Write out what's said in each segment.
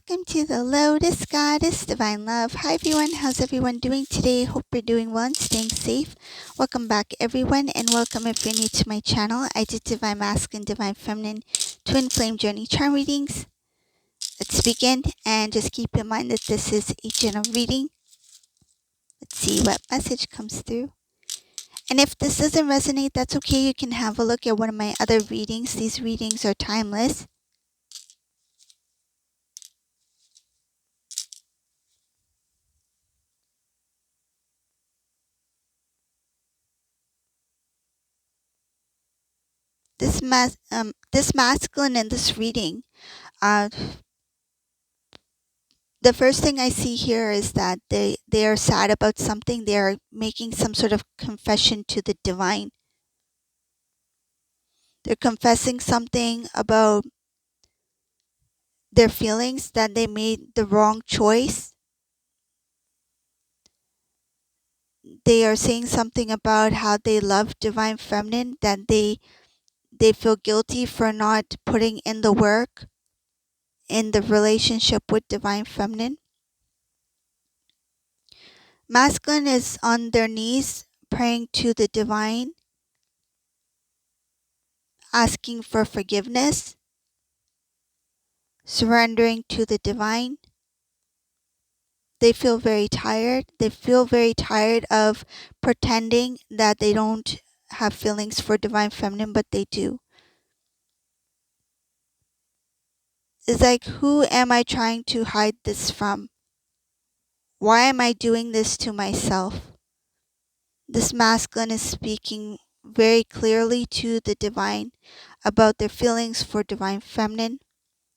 welcome to the Lotus Goddess Divine Love. Hi everyone, how's everyone doing today? Hope you're doing well and staying safe. Welcome back everyone, and welcome if you're new to my channel. I do Divine Masculine, Divine Feminine, Twin Flame Journey Charm readings. Let's begin, and just keep in mind that this is a general reading. Let's see what message comes through. And if this doesn't resonate, that's okay. You can have a look at one of my other readings. These readings are timeless. This masculine in this reading, the first thing I see here is that they are sad about something. They are making some sort of confession to the divine. They're confessing something about their feelings, that they made the wrong choice. They are saying something about how they love divine feminine, that they feel guilty for not putting in the work in the relationship with divine feminine. Masculine is on their knees praying to the divine, asking for forgiveness, surrendering to the divine. They feel very tired. They feel very tired of pretending that they don't have feelings for divine feminine, but they do. It's like, who am I trying to hide this from? Why am I doing this to myself? This masculine is speaking very clearly to the divine about their feelings for divine feminine.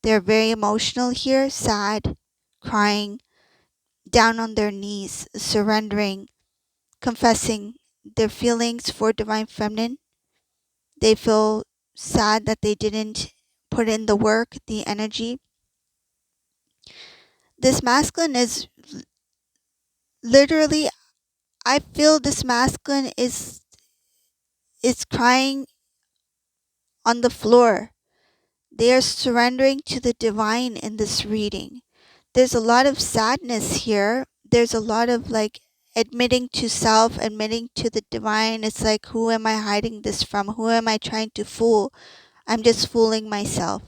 They're very emotional here, sad, crying, down on their knees, surrendering, confessing their feelings for divine feminine. They feel sad that they didn't put in the work, the energy. This masculine is literally, I feel this masculine is crying on the floor. They are surrendering to the divine in this reading. There's a lot of sadness here. There's a lot of like admitting to self, admitting to the divine. It's like, who am I hiding this from? Who am I trying to fool? I'm just fooling myself.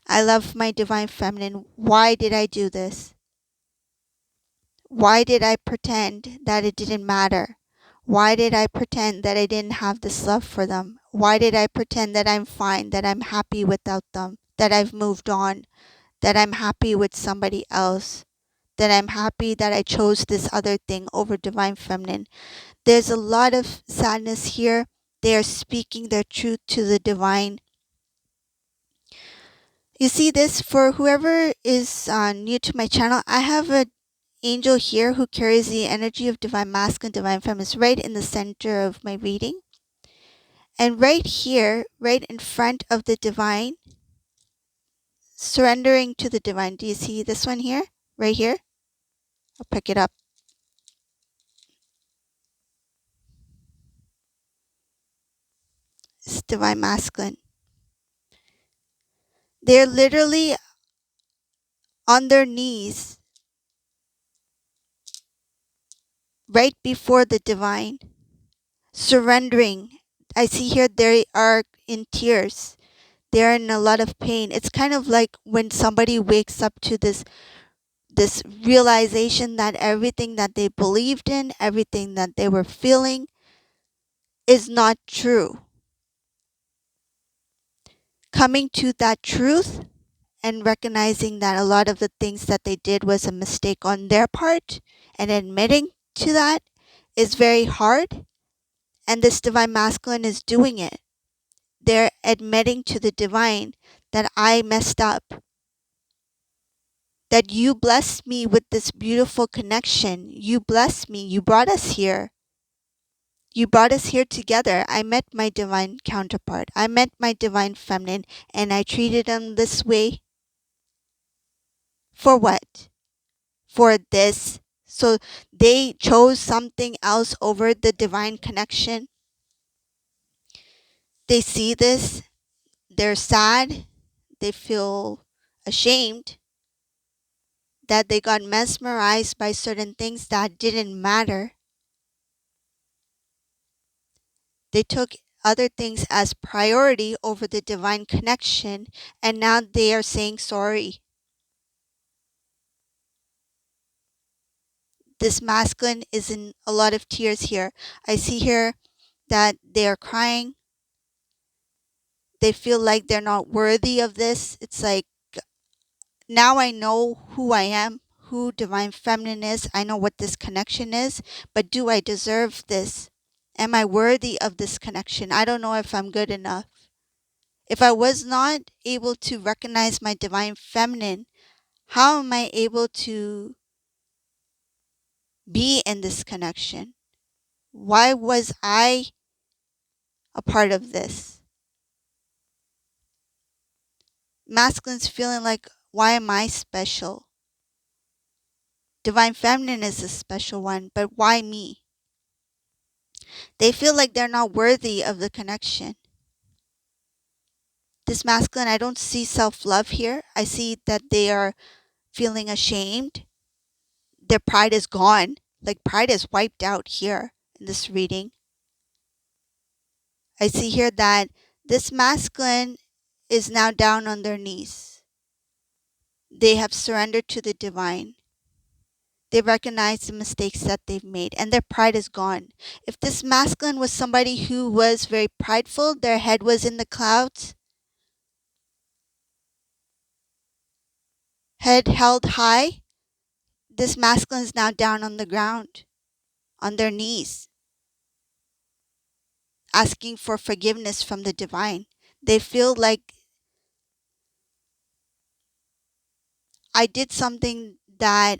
I love my divine feminine. Why did I do this? Why did I pretend that it didn't matter? Why did I pretend that I didn't have this love for them? Why did I pretend that I'm fine, that I'm happy without them, that I've moved on, that I'm happy with somebody else, that I'm happy that I chose this other thing over divine feminine? There's a lot of sadness here. They are speaking their truth to the divine. You see this, for whoever is new to my channel, I have an angel here who carries the energy of divine masculine, divine feminine, right in the center of my reading. And right here, right in front of the divine, surrendering to the divine. Do you see this one here? Right here? I'll pick it up. It's divine masculine. They're literally on their knees right before the divine, surrendering. I see here they are in tears. They're in a lot of pain. It's kind of like when somebody wakes up to this realization that everything that they believed in, everything that they were feeling is not true. Coming to that truth and recognizing that a lot of the things that they did was a mistake on their part, and admitting to that is very hard. And this divine masculine is doing it. They're admitting to the divine that I messed up, that you blessed me with this beautiful connection. You blessed me. You brought us here. You brought us here together. I met my divine counterpart. I met my divine feminine, and I treated them this way. For what? For this. So they chose something else over the divine connection. They see this. They're sad. They feel ashamed. that they got mesmerized by certain things that didn't matter. They took other things as priority over the divine connection, and now they are saying sorry. This masculine is in a lot of tears here. I see here that they are crying. They feel like they're not worthy of this. It's like, now I know who I am, who divine feminine is. I know what this connection is, but do I deserve this? Am I worthy of this connection? I don't know if I'm good enough. If I was not able to recognize my divine feminine, how am I able to be in this connection? Why was I a part of this? Masculine's feeling like, why am I special? Divine feminine is a special one, but why me? They feel like they're not worthy of the connection. This masculine, I don't see self-love here. I see that they are feeling ashamed. Their pride is gone. Like, pride is wiped out here in this reading. I see here that this masculine is now down on their knees. They have surrendered to the divine. They recognize the mistakes that they've made, and their pride is gone. If this masculine was somebody who was very prideful, their head was in the clouds, head held high, this masculine is now down on the ground, on their knees, asking for forgiveness from the divine. They feel like I did something that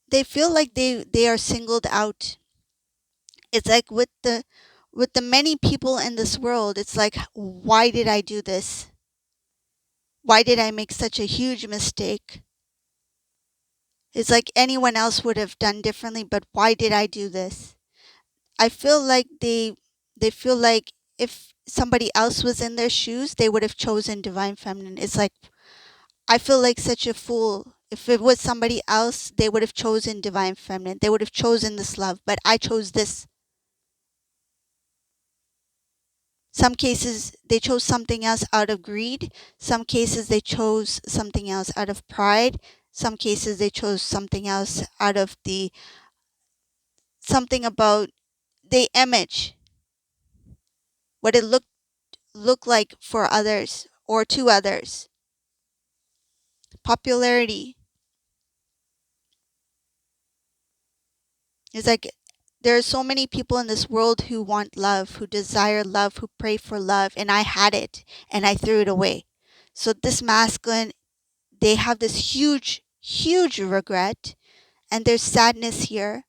they feel like they are singled out. It's like with the many people in this world, it's like, why did I do this? Why did I make such a huge mistake? It's like anyone else would have done differently, but why did I do this? I feel like they feel like if somebody else was in their shoes, they would have chosen divine feminine. It's like, I feel like such a fool. If it was somebody else, they would have chosen divine feminine. They would have chosen this love, but I chose this. Some cases they chose something else out of greed. Some cases they chose something else out of pride. Some cases they chose something else out of something about the image, what it looked like for others or to others. Popularity. It's like there are so many people in this world who want love, who desire love, who pray for love, and I had it and I threw it away. So this masculine, they have this huge regret, and there's sadness here.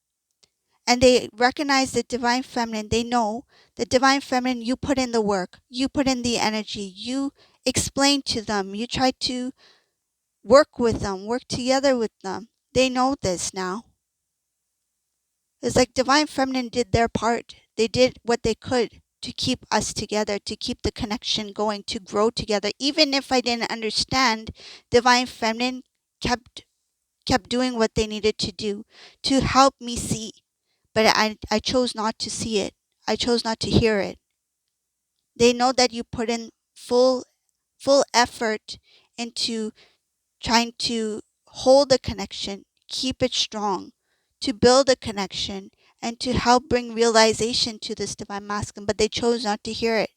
And they recognize the divine feminine. They know the divine feminine, you put in the work, you put in the energy, you explain to them, you try to work with them, work together with them. They know this now. It's like divine feminine did their part. They did what they could to keep us together, to keep the connection going, to grow together. Even if I didn't understand, divine feminine kept doing what they needed to do to help me see. But I chose not to see it. I chose not to hear it. They know that you put in full effort into trying to hold the connection, keep it strong, to build a connection, and to help bring realization to this divine masculine, but they chose not to hear it.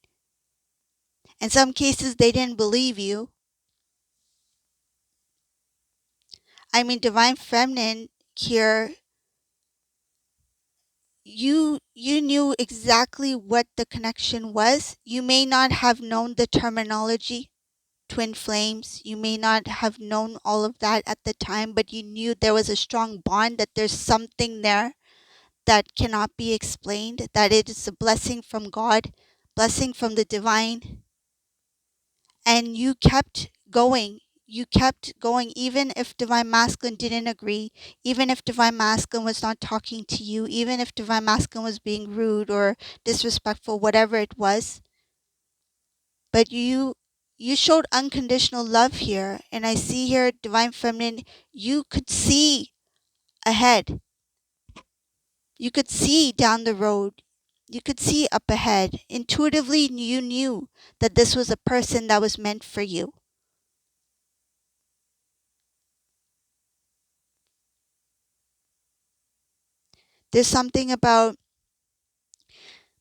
In some cases, they didn't believe you. I mean, divine feminine here, you knew exactly what the connection was. You may not have known the terminology, twin flames. You may not have known all of that at the time, but you knew there was a strong bond, that there's something there that cannot be explained, that it is a blessing from God, blessing from the divine. And you kept going. You kept going, even if divine masculine didn't agree, even if divine masculine was not talking to you, even if divine masculine was being rude or disrespectful, whatever it was. But you you showed unconditional love here, and I see here, divine feminine, you could see ahead. You could see down the road. You could see up ahead. Intuitively, you knew that this was a person that was meant for you. There's something about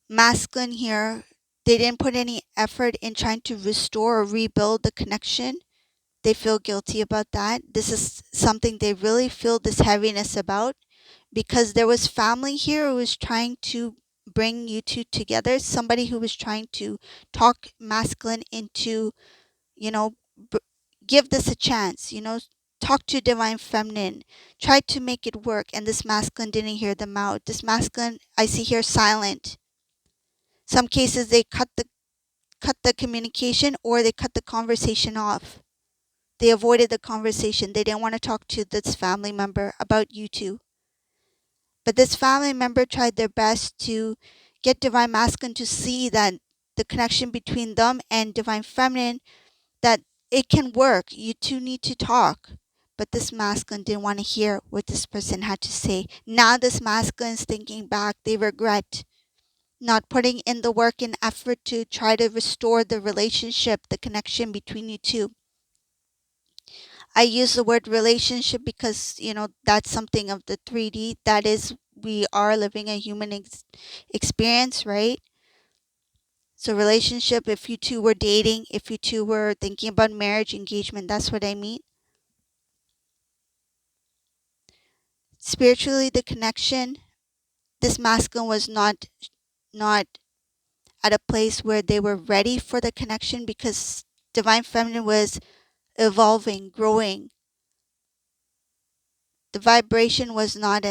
masculine here. They didn't put any effort in trying to restore or rebuild the connection. They feel guilty about that. This is something they really feel this heaviness about, because there was family here who was trying to bring you two together. Somebody who was trying to talk masculine into, you know, give this a chance, talk to divine feminine, try to make it work, and this masculine didn't hear them out. This masculine, I see here, silent. Some cases they cut the communication, or they cut the conversation off. They avoided the conversation. They didn't want to talk to this family member about you two. But this family member tried their best to get divine masculine to see that the connection between them and divine feminine, that it can work. You two need to talk. But this masculine didn't want to hear what this person had to say. Now this masculine is thinking back. They regret not putting in the work and effort to try to restore the relationship, the connection between you two. I use the word relationship because, that's something of the 3D. That is, we are living a human experience, right? So, relationship, if you two were dating, if you two were thinking about marriage, engagement, that's what I mean. Spiritually, the connection, this masculine was not at a place where they were ready for the connection, because divine feminine was evolving, growing. The vibration was not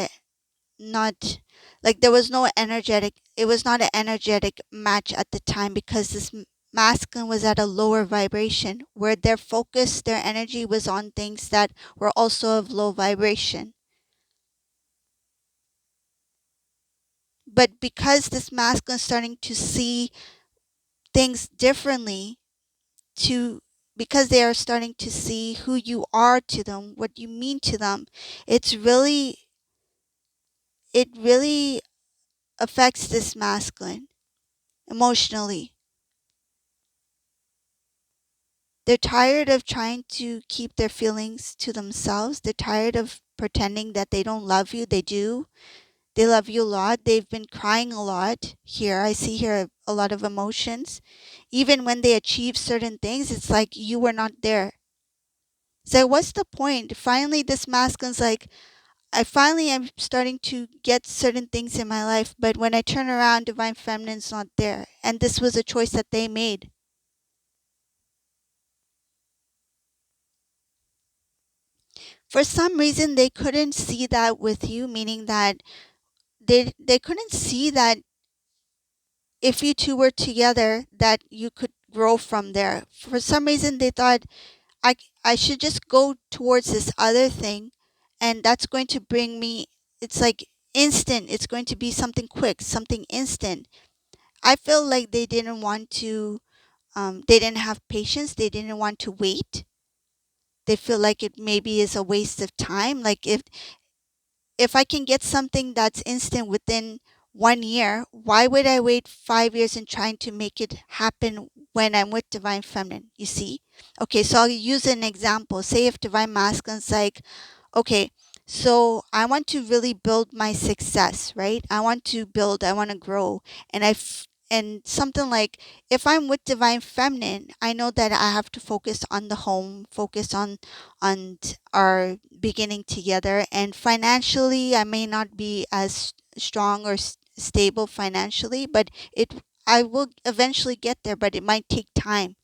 like, there was no energetic, it was not an energetic match at the time, because this masculine was at a lower vibration, where their focus, their energy was on things that were also of low vibration. But because this masculine is starting to see things differently, to because they are starting to see who you are to them, what you mean to them, it really affects this masculine emotionally. They're tired of trying to keep their feelings to themselves. They're tired of pretending that they don't love you. They do. They love you a lot. They've been crying a lot here. I see here a lot of emotions. Even when they achieve certain things, it's like you were not there. So what's the point? Finally, this masculine's like, I finally am starting to get certain things in my life, but when I turn around, divine feminine's not there. And this was a choice that they made. For some reason, they couldn't see that with you, meaning that they couldn't see that if you two were together, that you could grow from there. For some reason, they thought, I should just go towards this other thing, and that's going to bring me, it's like instant. It's going to be something quick, something instant. I feel like they didn't want to, they didn't have patience. They didn't want to wait. They feel like it maybe is a waste of time. Like, if I can get something that's instant within 1 year, why would I wait 5 years and trying to make it happen when I'm with Divine Feminine? You see? Okay, so I'll use an example. Say if Divine Masculine's like, okay, so I want to really build my success, right? I want to build, I want to grow. And something like, if I'm with Divine Feminine, I know that I have to focus on the home, focus on our beginning together. And financially, I may not be as strong or stable financially, but I will eventually get there, but it might take time.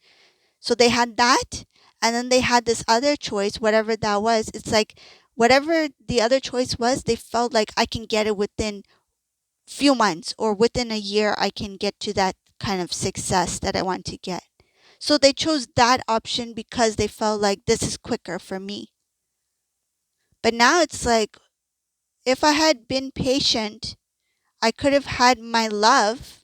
So they had that, and then they had this other choice, whatever that was. It's like, whatever the other choice was, they felt like I can get it within few months, or within a year I can get to that kind of success that I want to get. So they chose that option because they felt like this is quicker for me. But now it's like, if I had been patient, I could have had my love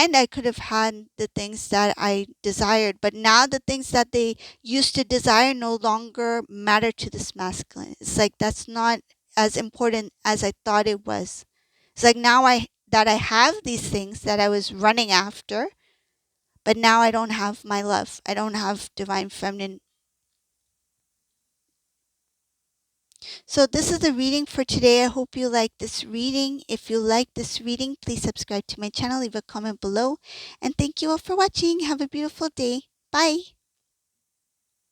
and I could have had the things that I desired, but now the things that they used to desire no longer matter to this masculine. It's like that's not as important as I thought it was. It's like now I have these things that I was running after, but now I don't have my love. I don't have divine feminine. So this is the reading for today. I hope you like this reading. If you like this reading, please subscribe to my channel, leave a comment below, and thank you all for watching. Have a beautiful day. Bye.